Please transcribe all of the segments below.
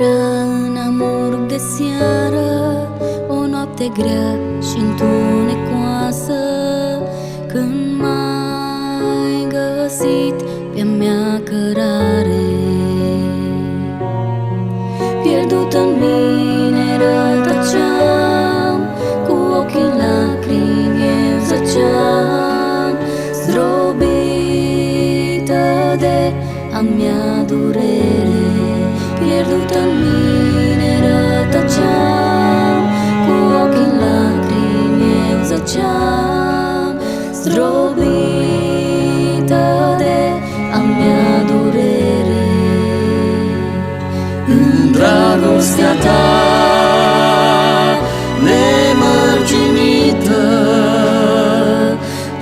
Era în amurg de seară, o noapte grea și întunecoasă, când m-ai găsit pe-a mea cărare. Pierdut în mine rătăceam, cu ochii în lacrimi eu zăceam, zdrobită de a mea durere. Pierdut în mine rătăceam, cu ochii în lacrimi eu zăceam, zdrobită de a mea durere. În dragostea ta nemărginită,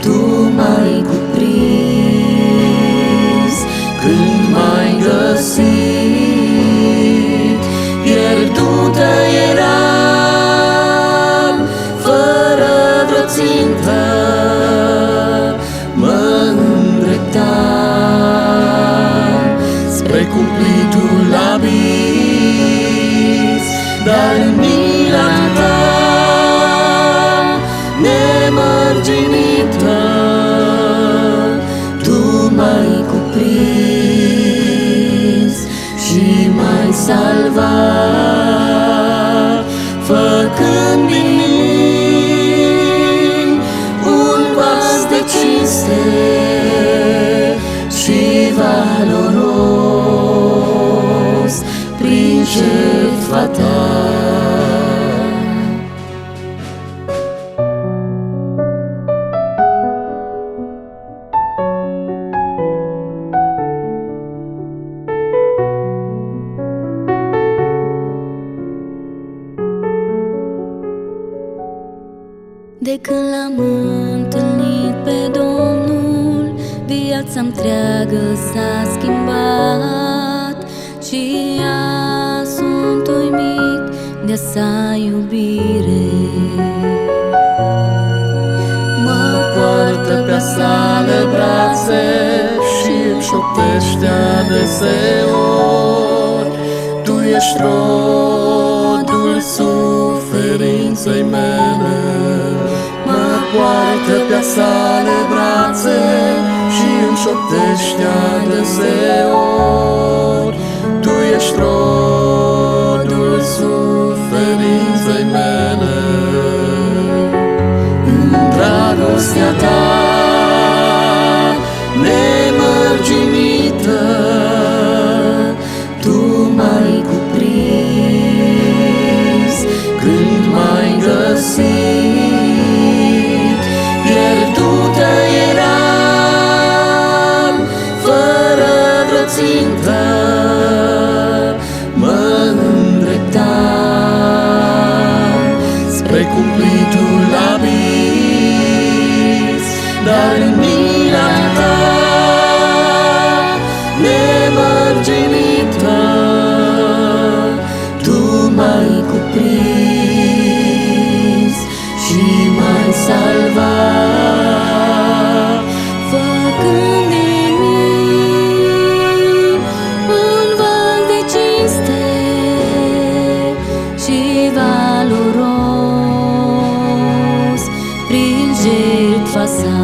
tu m-ai cuprins când m-ai găsit. Pierdută eram, fără vreo țintă, mă îndreptam spre cumplitul abis, dar în mila ta nemărginită, tu m-ai cuprins și m-ai salvat, făcând din mine un vas de cinste și valoros prin jertfa ta. De când l-am întâlnit pe Domnul, viața întreagă s-a schimbat și azi sunt uimit de-a sa iubire. Mă poartă pe-a sale brațe și îmi șoptește adeseori: tu ești rodul suferinței mele. Mă poartă pe-a sale brațe și îmi șoptește adeseori: tu ești rodul suferinței mele. În dragostea ta nemărginită, tu m-ai cuprins când m-ai găsit. Pierdută eram, fără vreo țintă, mă îndreptam spre cumplitul abis, dar în mila ta nemărginită, tu m-ai cuprins și m-ai salvat, Făcând din mine un val de cinste și valoros prin jertfa sa.